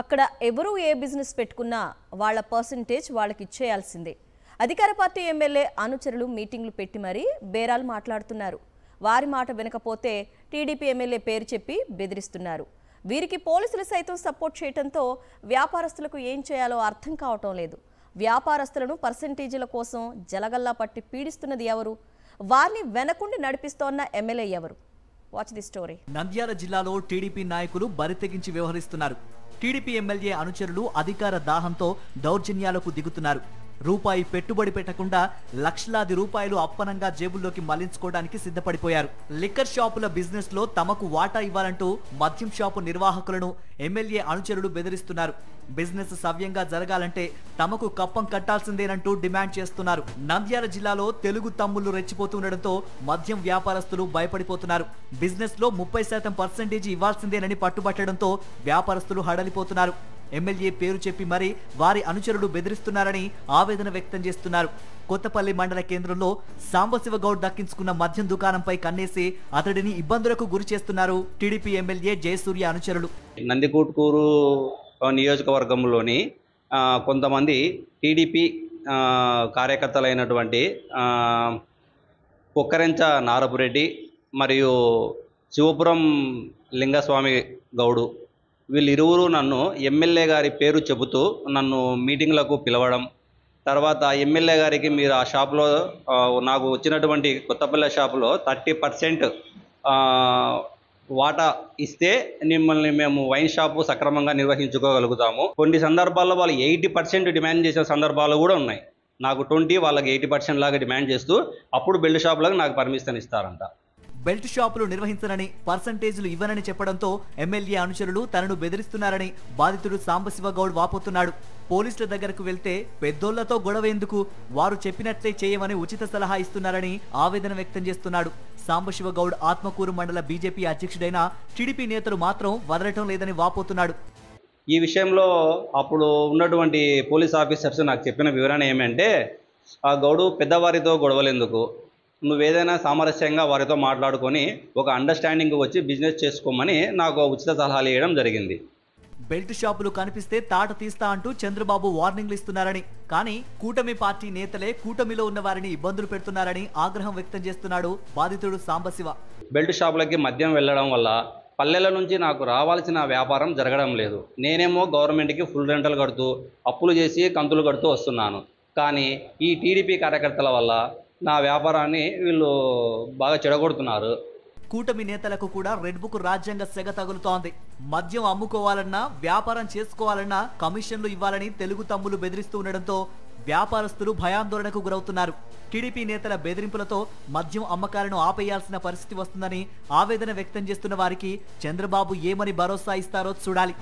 అక్కడ ఎవరు ఏ బిజినెస్ పెట్టుకున్నా వాళ్ళ పర్సెంటేజ్ వాళ్ళకి ఇచ్చేయాల్సిందే. అధికార పార్టీ ఎమ్మెల్యే అనుచరులు మీటింగ్లు పెట్టి మరీ బేరాలు మాట్లాడుతున్నారు. వారి మాట వినకపోతే టీడీపీ ఎమ్మెల్యే పేరు చెప్పి బెదిరిస్తున్నారు. వీరికి పోలీసులు సైతం సపోర్ట్ చేయడంతో వ్యాపారస్తులకు ఏం చేయాలో అర్థం కావటం లేదు. వ్యాపారస్తులను పర్సెంటేజీల కోసం జలగల్లా పట్టి పీడిస్తున్నది ఎవరు? వారిని వెనకుండి నడిపిస్తోన్న ఎమ్మెల్యే ఎవరు? Watch the story. నంద్యాల జిల్లాలో టీడీపీ నాయకులు బరితెగించి వ్యవహరిస్తున్నారు. టీడీపీ ఎమ్మెల్యే అనుచరులు అధికార దాహంతో దౌర్జన్యాలకు దిగుతున్నారు. రూపాయి పెట్టుబడి పెట్టకుండా లక్షలాది రూపాయలు అప్పనంగా జేబుల్లోకి మళ్లించుకోవడానికి సిద్ధపడిపోయారు. లిక్కర్ షాపుల బిజినెస్ లో తమకు వాటా ఇవ్వాలంటూ మద్యం షాపు నిర్వాహకులను ఎమ్మెల్యే అనుచరులు బెదిరిస్తున్నారు. బిజినెస్ సవ్యంగా జరగాలంటే తమకు కప్పం కట్టాల్సిందేనంటూ డిమాండ్ చేస్తున్నారు. నంద్యాల జిల్లాలో తెలుగు తమ్ముళ్లు రెచ్చిపోతుండటంతో మద్యం వ్యాపారస్తులు భయపడిపోతున్నారు. బిజినెస్ లో 30% ఇవ్వాల్సిందేనని పట్టుబట్టడంతో వ్యాపారస్తులు హడలిపోతున్నారు. ఎమ్మెల్యే పేరు చెప్పి మరీ వారి అనుచరులు బెదిరిస్తున్నారని ఆవేదన వ్యక్తం చేస్తున్నారు. కొత్తపల్లి మండల కేంద్రంలో సాంబశివ గౌడ్ దక్కించుకున్న మద్యం దుకాణంపై కన్నేసి అతడిని ఇబ్బందులకు గురి చేస్తున్నారు టీడీపీ ఎమ్మెల్యే జయసూర్య అనుచరులు. నందికొట్కూరు నియోజకవర్గంలోని కొంతమంది టీడీపీ కార్యకర్తలైనటువంటి కుక్కరెంచ నారపురెడ్డి మరియు శివపురం లింగస్వామి గౌడు వీళ్ళిరువురు నన్ను ఎమ్మెల్యే గారి పేరు చెబుతూ నన్ను మీటింగ్లకు పిలవడం, తర్వాత ఎమ్మెల్యే గారికి మీరు ఆ షాప్లో నాకు వచ్చినటువంటి కొత్తపల్లి షాపులో 30% వాటా ఇస్తే మిమ్మల్ని మేము వైన్ షాపు సక్రమంగా నిర్వహించుకోగలుగుతాము. కొన్ని సందర్భాల్లో వాళ్ళు 80% డిమాండ్ చేసే సందర్భాలు కూడా ఉన్నాయి. నాకు 20, వాళ్ళకి 80% లాగా డిమాండ్ చేస్తూ అప్పుడు బెల్ట్ షాపులకు నాకు పర్మిషన్ ఇస్తారంట. బెల్ట్ షాపులు నిర్వహించనని, పర్సంటేజీలు ఇవ్వనని చెప్పడంతో ఎమ్మెల్యే అనుచరులు తనను బెదిరిస్తున్నారని బాధితుడు సాంబశివ గౌడ్ వాపోతున్నాడు. పోలీసుల దగ్గరకు వెళ్తే పెద్దోళ్లతో గొడవ ఎందుకు, వారు చెప్పినట్లే చేయమని ఉచిత సలహా ఇస్తున్నారని ఆవేదన వ్యక్తం చేస్తున్నాడు. సాంబశివ గౌడ్ ఆత్మకూరు మండల బీజేపీ అధ్యక్షుడైన టీడీపీ నేతలు మాత్రం వదలటం లేదని వాపోతున్నాడు. ఈ విషయంలో అప్పుడు ఉన్నటువంటి పోలీస్ ఆఫీసర్స్ నాకు చెప్పిన వివరణ ఏమంటే, ఆ గౌడు పెద్దవారితో గొడవలెందుకు, నువ్వేదైనా సామరస్యంగా వారితో మాట్లాడుకొని ఒక అండర్స్టాండింగ్ వచ్చి బిజినెస్ చేసుకోమని నాకు ఉచిత సలహాలు ఇవ్వడం జరిగింది. బెల్ట్ షాపులు కనిపిస్తే తాట తీస్తా అంటూ చంద్రబాబు వార్నింగ్లు ఇస్తున్నారని, కానీ కూటమి పార్టీ నేతలే కూటమిలో ఉన్న వారిని ఇబ్బందులు పెడుతున్నారని ఆగ్రహం వ్యక్తం చేస్తున్నాడు బాధితుడు సాంబశివ. బెల్ట్ షాపులకి మద్యం వెళ్ళడం వల్ల పల్లెల నుంచి నాకు రావాల్సిన వ్యాపారం జరగడం లేదు. నేనేమో గవర్నమెంట్కి ఫుల్ రెంటల్ కడుతూ అప్పులు చేసి కంతులు కడుతూ వస్తున్నాను. కానీ ఈ టీడీపీ కార్యకర్తల వల్ల నా వ్యాపారాన్ని వీళ్ళు బాగా చెడగొడుతున్నారు. కూటమి నేతలకు కూడా రెడ్ బుక్ రాజ్యాంగ సెగ తగులుతోంది. మద్యం అమ్ముకోవాలన్నా, వ్యాపారం చేసుకోవాలన్నా కమిషన్లు ఇవ్వాలని తెలుగు తమ్ములు బెదిరిస్తూ ఉండడంతో వ్యాపారస్తులు భయాందోళనకు గురవుతున్నారు. టీడీపీ నేతల బెదిరింపులతో మద్యం అమ్మకాలను ఆపేయాల్సిన పరిస్థితి వస్తుందని ఆవేదన వ్యక్తం చేస్తున్న వారికి చంద్రబాబు ఏమని భరోసా ఇస్తారో చూడాలి.